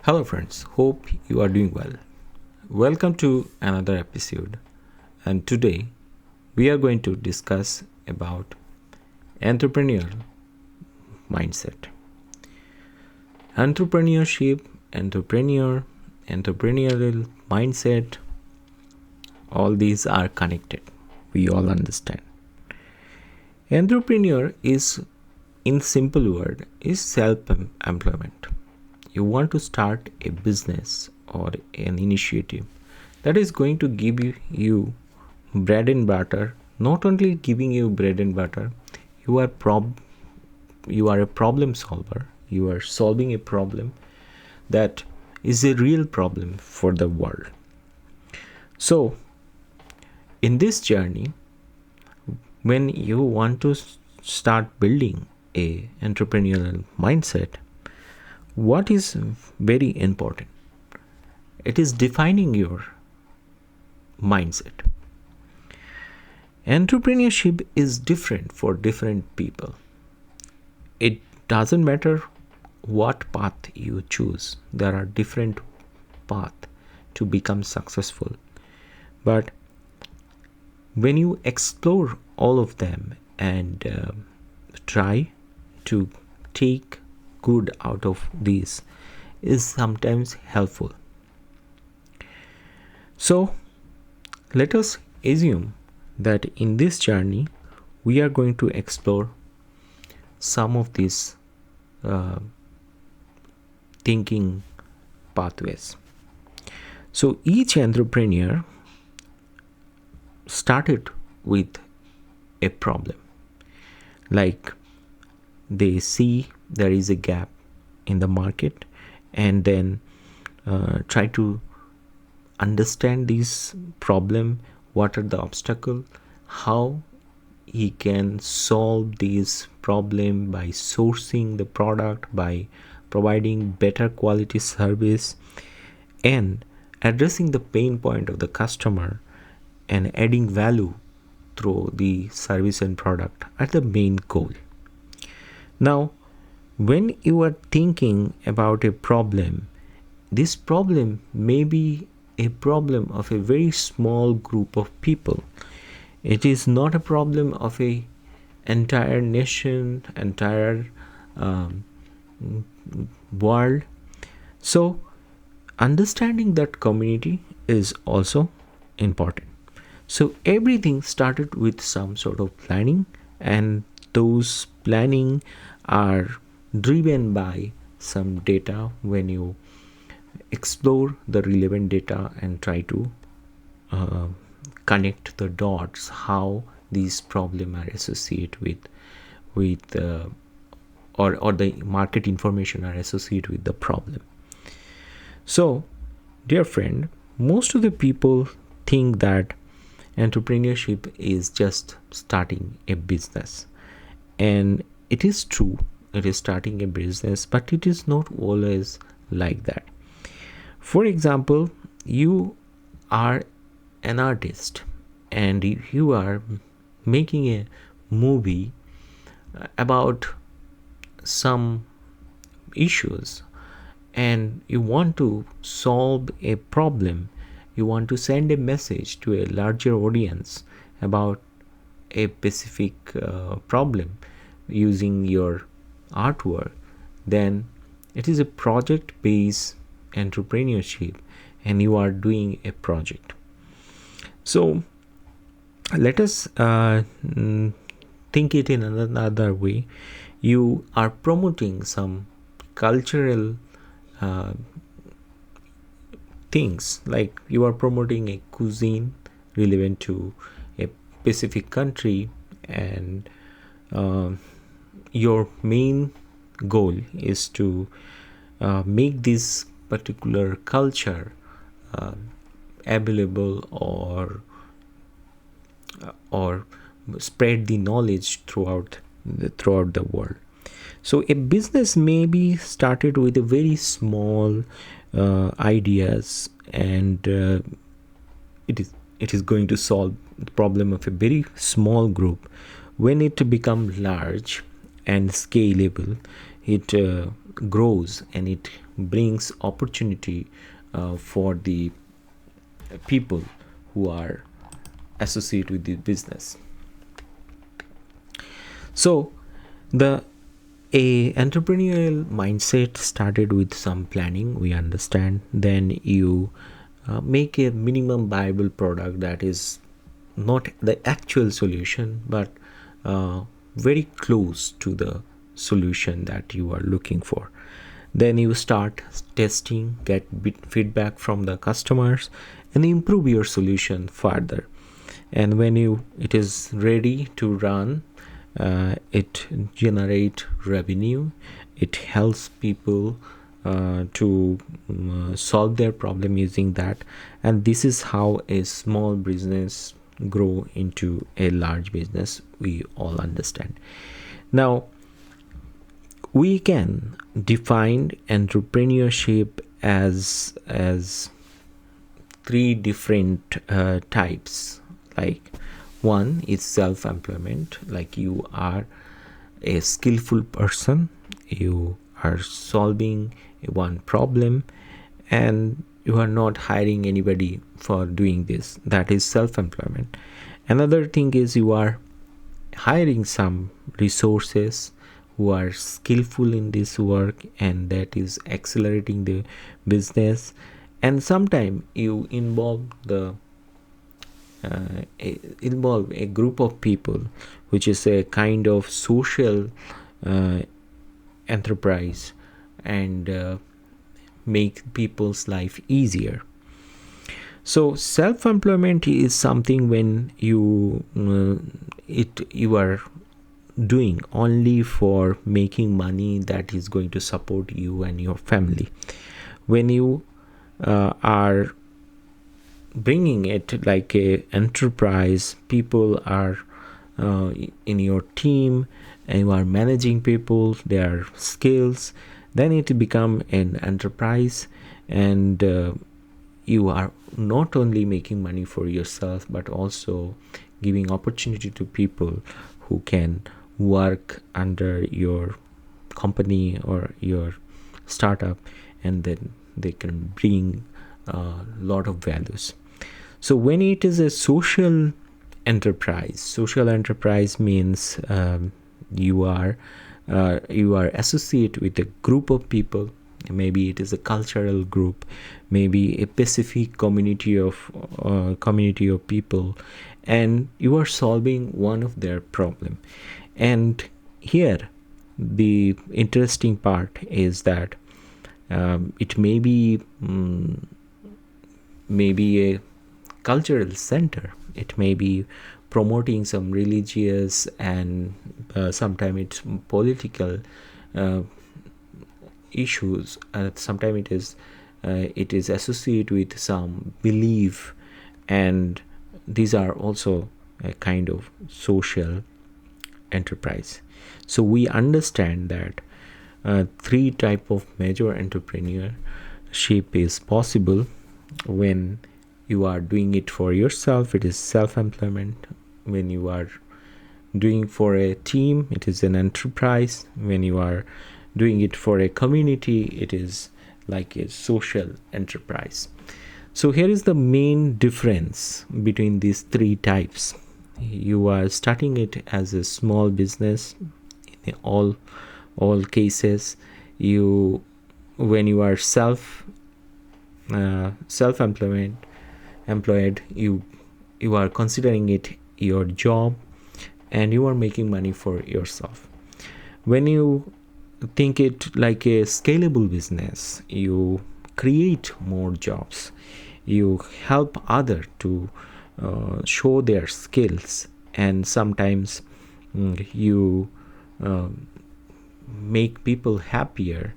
Hello, friends. Hope you are doing well. Welcome to another episode. And today we are going to discuss about entrepreneurial mindset. Entrepreneurship, entrepreneurial mindset, all these are connected. We all understand. Entrepreneur is, in simple word, is self-employment. You want to start a business or an initiative that is going to give you bread and butter. Not only giving you bread and butter, you are a problem solver. You are solving a problem that is a real problem for the world. So in this journey, when you want to start building a entrepreneurial mindset, what is very important? It is defining your mindset. Entrepreneurship is different for different people. It doesn't matter what path you choose. There are different paths to become successful. But when you explore all of them and try to take good out of these is sometimes helpful. So let us assume that in this journey we are going to explore some of these thinking pathways. So each entrepreneur started with a problem, like they see there is a gap in the market and then try to understand this problem, what are the obstacles, how he can solve this problem by sourcing the product, by providing better quality service and addressing the pain point of the customer and adding value through the service and product are the main goal. Now, when you are thinking about a problem, this problem may be a problem of a very small group of people. It is not a problem of a entire nation, entire world. So, understanding that community is also important. So, everything started with some sort of planning, and those planning are driven by some data. When you explore the relevant data and try to connect the dots, how these problems are associated with or the market information are associated with the problem. So, dear friend, most of the people think that entrepreneurship is just starting a business, and it is true, it is starting a business, but it is not always like that. For example, you are an artist and you are making a movie about some issues, and you want to solve a problem. You want to send a message to a larger audience about a specific problem using your artwork. Then it is a project-based entrepreneurship, and you are doing a project. So let us think it in another way. You are promoting some cultural things, like you are promoting a cuisine relevant to a specific country, and your main goal is to make this particular culture available or spread the knowledge throughout the world. So a business may be started with a very small ideas, and it is going to solve the problem of a very small group. When it becomes large and scalable, it grows and it brings opportunity for the people who are associated with the business. So the a entrepreneurial mindset started with some planning, we understand. Then you make a minimum viable product that is not the actual solution, but very close to the solution that you are looking for. Then you start testing, get feedback from the customers, and improve your solution further. And when it is ready to run, it generate revenue. It helps people to solve their problem using that. And this is how a small business grow into a large business, we all understand. Now we can define entrepreneurship as three different types. Like, one is self-employment, like you are a skillful person, you are solving one problem and you are not hiring anybody for doing this. That is self-employment. Another thing is you are hiring some resources who are skillful in this work, and that is accelerating the business. And sometimes you involve a group of people, which is a kind of social enterprise, and make people's life easier. So self-employment is something when you are doing only for making money that is going to support you and your family. When you are bringing it like a enterprise, people are in your team and you are managing people, their skills, then it become an enterprise, and you are not only making money for yourself but also giving opportunity to people who can work under your company or your startup, and then they can bring a lot of values. So when it is a social enterprise means you are associated with a group of people. Maybe it is a cultural group, maybe a specific community of people, and you are solving one of their problem. And here the interesting part is that it may be a cultural center, it may be promoting some religious and sometimes it's political issues, sometimes it is associated with some belief, and these are also a kind of social enterprise. So we understand that three type of major entrepreneurship is possible. When you are doing it for yourself, it is self-employment. When you are doing for a team, it is an enterprise. When you are doing it for a community, it is like a social enterprise. So here is the main difference between these three types. You are starting it as a small business. In all cases, when you are self-employed, you are considering it your job, and you are making money for yourself. When you think it like a scalable business, you create more jobs, you help others to show their skills, and sometimes you make people happier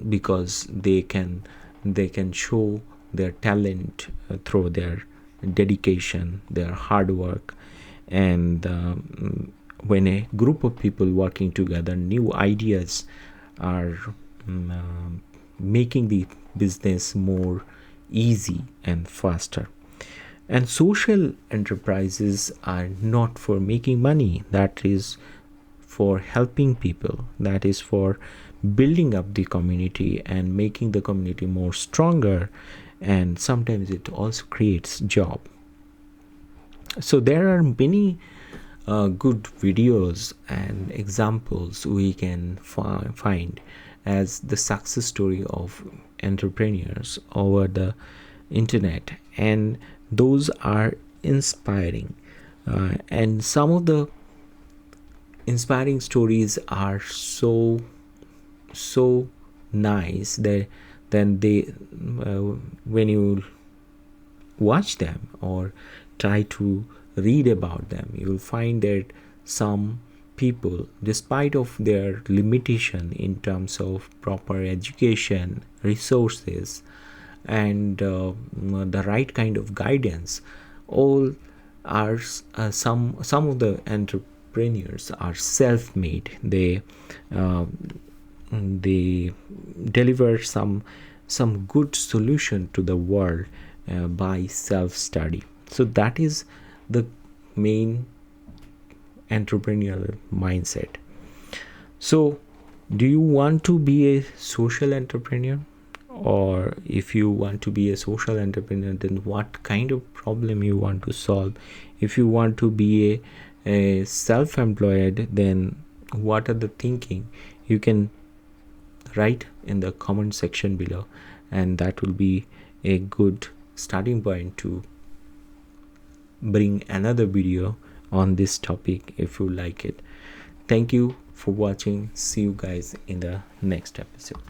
because they can show their talent through their dedication, their hard work. And when a group of people working together, new ideas are making the business more easy and faster. And social enterprises are not for making money, that is for helping people, that is for building up the community and making the community more stronger, and sometimes it also creates job. So there are many good videos and examples we can find as the success story of entrepreneurs over the internet, and those are inspiring. And some of the inspiring stories are so nice that then they when you watch them or try to read about them, you will find that some people, despite of their limitation in terms of proper education, resources, and the right kind of guidance, all are some of the entrepreneurs are self-made. They deliver some good solution to the world by self-study. So that is the main entrepreneurial mindset. So do you want to be a social entrepreneur? Or if you want to be a social entrepreneur, then what kind of problem you want to solve? If you want to be a self-employed, then what are the thinking? You can write in the comment section below, and that will be a good starting point to bring another video on this topic if you like it. Thank you for watching. See you guys in the next episode.